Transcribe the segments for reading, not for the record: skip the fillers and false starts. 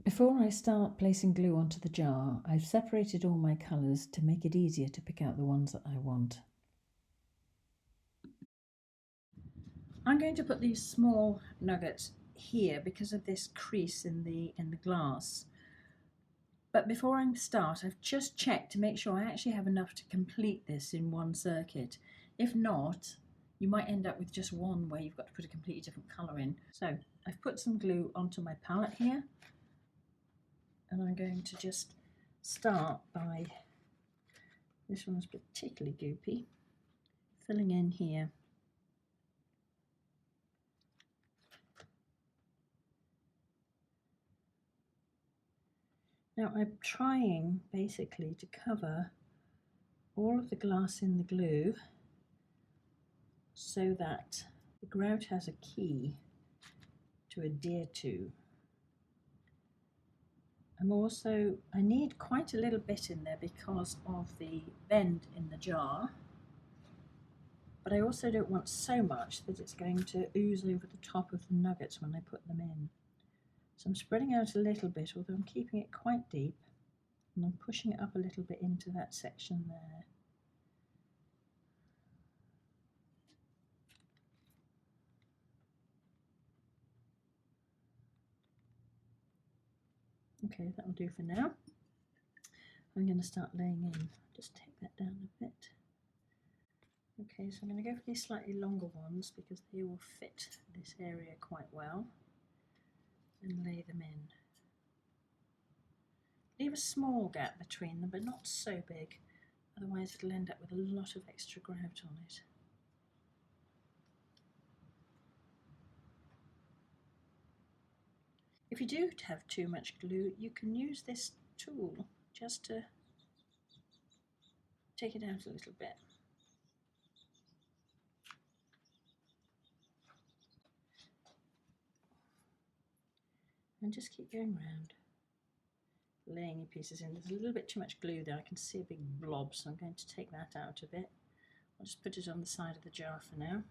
Before I start placing glue onto the jar, I've separated all my colours to make it easier to pick out the ones that I want. I'm going to put these small nuggets here because of this crease in the glass. But before I start, I've just checked to make sure I actually have enough to complete this in one circuit. If not, you might end up with just one where you've got to put a completely different colour in. So I've put some glue onto my palette here, and I'm going to just start by, this one's particularly goopy, filling in here. Now I'm trying basically to cover all of the glass in the glue so that the grout has a key to adhere to. I need quite a little bit in there because of the bend in the jar, but I also don't want so much that it's going to ooze over the top of the nuggets when I put them in. So I'm spreading out a little bit, although I'm keeping it quite deep, and I'm pushing it up a little bit into that section there. Okay, that'll do for now. I'm going to start laying in. Just take that down a bit. Okay, so I'm going to go for these slightly longer ones because they will fit this area quite well, and lay them in. Leave a small gap between them, but not so big, otherwise it'll end up with a lot of extra grout on it. If you do have too much glue, you can use this tool just to take it out a little bit. And just keep going round, laying your pieces in. There's a little bit too much glue there. I can see a big blob, so I'm going to take that out a bit. I'll just put it on the side of the jar for now.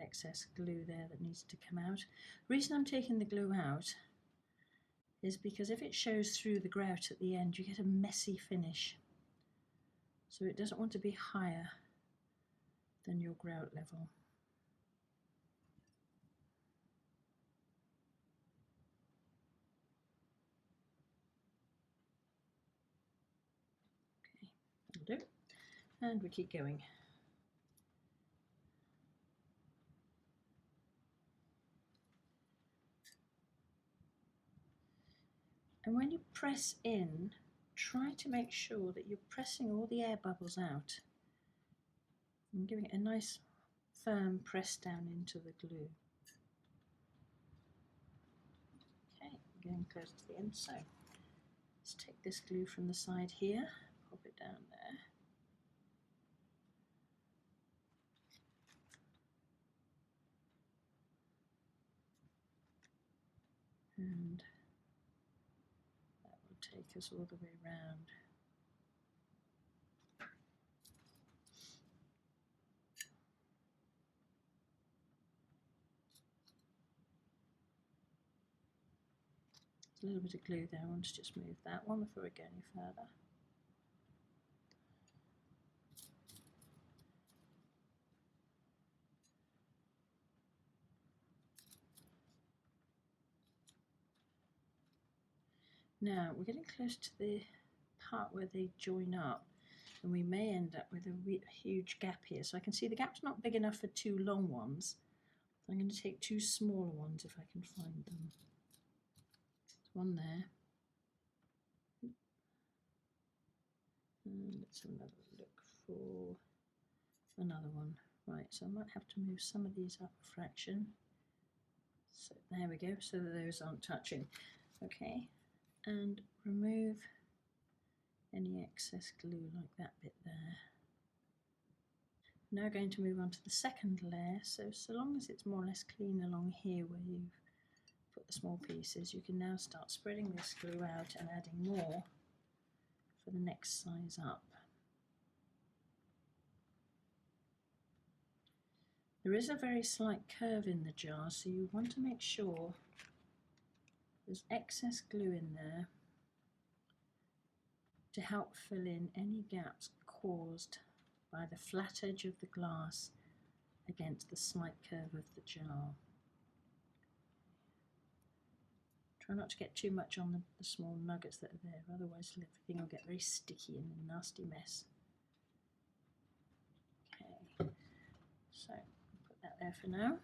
Excess glue there that needs to come out. The reason I'm taking the glue out is because if it shows through the grout at the end, you get a messy finish. So it doesn't want to be higher than your grout level. Okay, that'll do. And we keep going. And when you press in, try to make sure that you're pressing all the air bubbles out and giving it a nice firm press down into the glue. Okay, getting close to the end. So let's take this glue from the side here, pop it down there. And that will take us all the way around. There's a little bit of glue there. I want to just move that one before I go any further. Now we're getting close to the part where they join up, and we may end up with a huge gap here. So I can see the gap's not big enough for two long ones. So I'm going to take two smaller ones if I can find them. There's one there. And let's have another look for another one. Right, so I might have to move some of these up a fraction. So there we go, so that those aren't touching. Okay, and remove any excess glue like that bit there. Now going to move on to the second layer. So long as it's more or less clean along here where you've put the small pieces, you can now start spreading this glue out and adding more for the next size up. There is a very slight curve in the jar, so you want to make sure there's excess glue in there to help fill in any gaps caused by the flat edge of the glass against the slight curve of the jar. Try not to get too much on the small nuggets that are there, otherwise everything will get very sticky and a nasty mess. Okay, so put that there for now.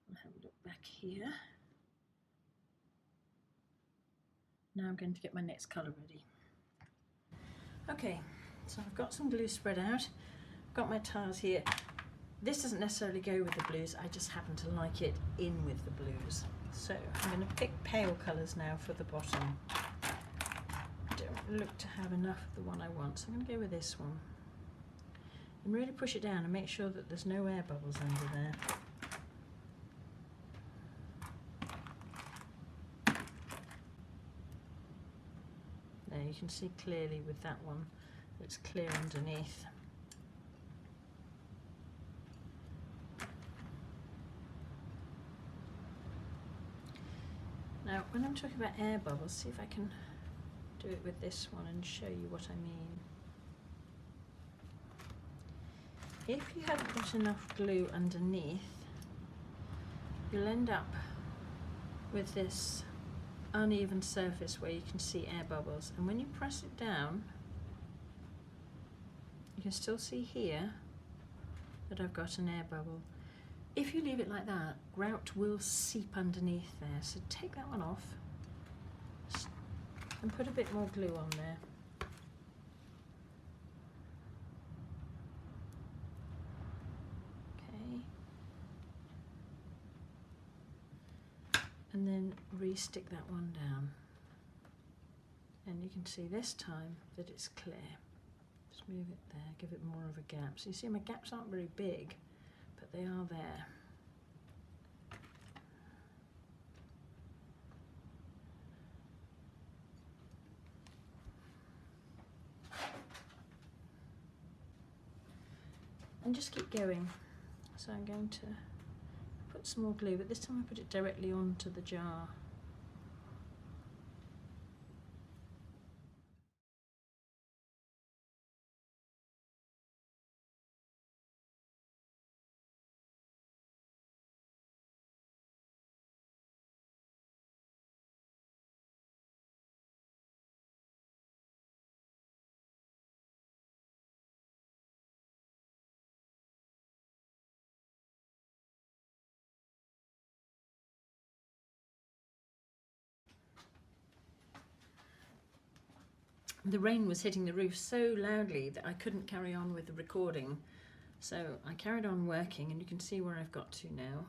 I'll have a look back here. Now I'm going to get my next colour ready. Okay, so I've got some glue spread out, got my tiles here. This doesn't necessarily go with the blues, I just happen to like it in with the blues. So I'm going to pick pale colours now for the bottom. I don't look to have enough of the one I want, so I'm going to go with this one. And really push it down and make sure that there's no air bubbles under there. There, you can see clearly with that one, it's clear underneath. Now, when I'm talking about air bubbles, see if I can do it with this one and show you what I mean. If you haven't got enough glue underneath, you'll end up with this uneven surface where you can see air bubbles, and when you press it down, you can still see here that I've got an air bubble. If you leave it like that, grout will seep underneath there, so take that one off and put a bit more glue on there. Okay. And then re-stick that one down. And you can see this time that it's clear. Just move it there, give it more of a gap. So you see my gaps aren't very big, but they are there. And just keep going. So I'm going to put some more glue, but this time I put it directly onto the jar. The rain was hitting the roof so loudly that I couldn't carry on with the recording. So I carried on working, and you can see where I've got to now.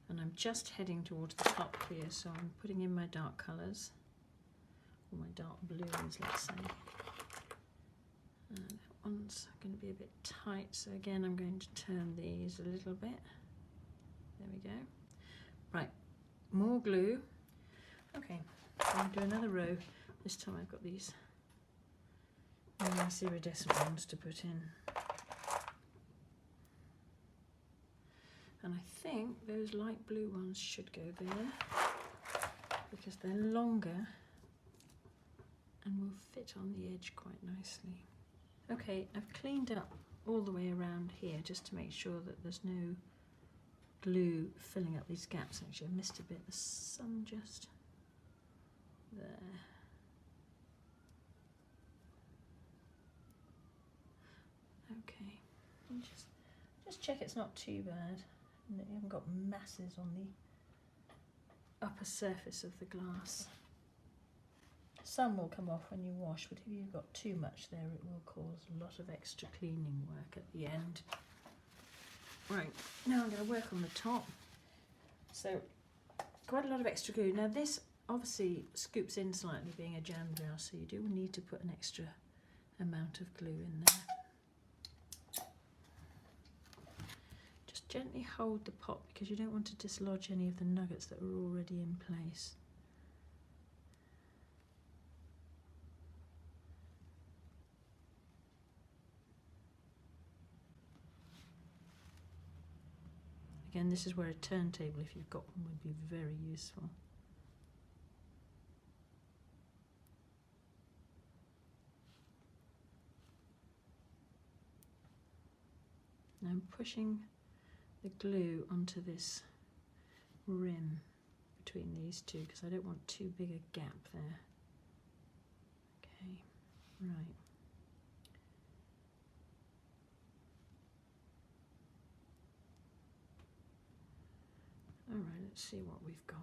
And I'm just heading towards the top here, so I'm putting in my dark colours, or my dark blues, let's say. That one's going to be a bit tight, so again I'm going to turn these a little bit. There we go. Right, more glue. Okay, so I'm going to do another row. This time I've got these nice iridescent ones to put in. And I think those light blue ones should go there because they're longer and will fit on the edge quite nicely. Okay, I've cleaned up all the way around here just to make sure that there's no glue filling up these gaps. Actually, I missed a bit. There's some just there. Okay, and just check it's not too bad and that you haven't got masses on the upper surface of the glass. Some will come off when you wash, but if you've got too much there, it will cause a lot of extra cleaning work at the end. Right, now I'm going to work on the top. So, quite a lot of extra glue. Now this obviously scoops in slightly, being a jam jar, so you do need to put an extra amount of glue in there. Gently hold the pot because you don't want to dislodge any of the nuggets that are already in place. Again, this is where a turntable, if you've got one, would be very useful. Now I'm pushing the glue onto this rim between these two because I don't want too big a gap there. Okay, right. All right, let's see what we've got.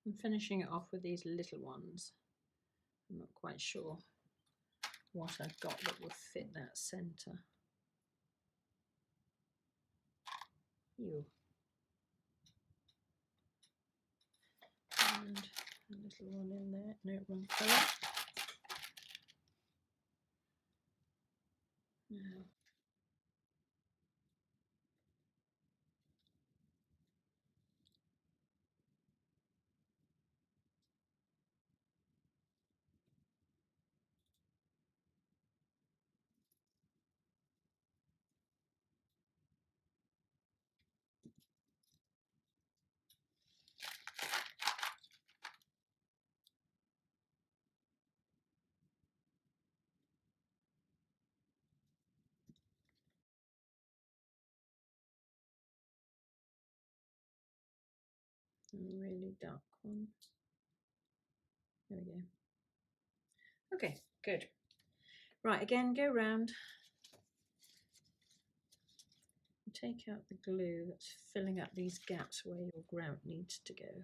I'm finishing it off with these little ones. I'm not quite sure what I've got that will fit that centre. Ew. And a little one in there. No, wrong colour. Now, a really dark one. There we go. Okay, good. Right, again, go round. Take out the glue that's filling up these gaps where your grout needs to go.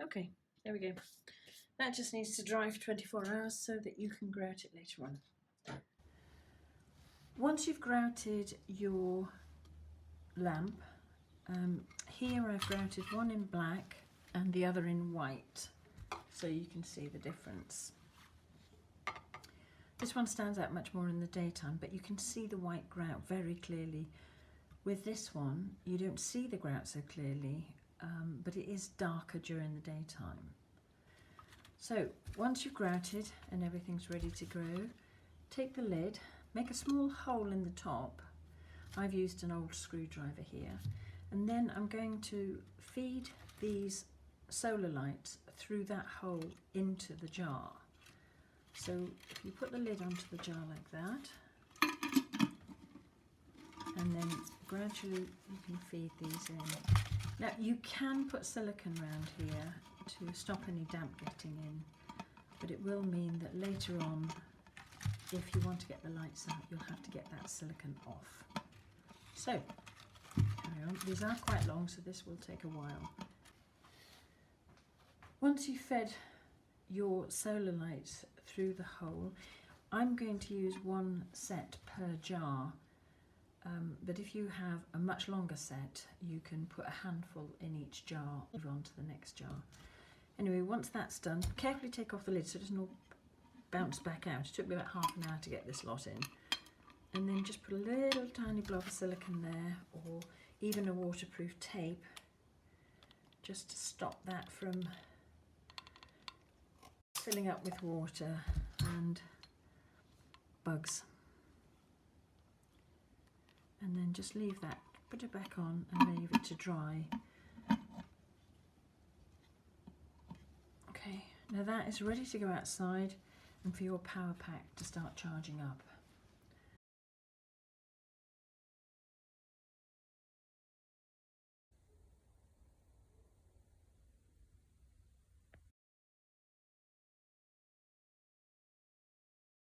Okay, there we go. That just needs to dry for 24 hours so that you can grout it later on. Once you've grouted your lamp, here I've grouted one in black and the other in white, so you can see the difference. This one stands out much more in the daytime, but you can see the white grout very clearly. With this one, you don't see the grout so clearly, but it is darker during the daytime. So once you've grouted and everything's ready to grow, take the lid, make a small hole in the top. I've used an old screwdriver here, and then I'm going to feed these solar lights through that hole into the jar. So if you put the lid onto the jar like that, and then gradually you can feed these in. Now you can put silicone around here to stop any damp getting in, but it will mean that later on, if you want to get the lights out, you'll have to get that silicone off. So, carry on. These are quite long, so this will take a while. Once you've fed your solar lights through the hole, I'm going to use one set per jar. but if you have a much longer set, you can put a handful in each jar, move on to the next jar. Anyway, once that's done, carefully take off the lid so it doesn't all bounce back out. It took me about half an hour to get this lot in. And then just put a little tiny blob of silicone there, or even a waterproof tape, just to stop that from filling up with water and bugs. And then just leave that, put it back on and leave it to dry. Okay, now that is ready to go outside and for your power pack to start charging up.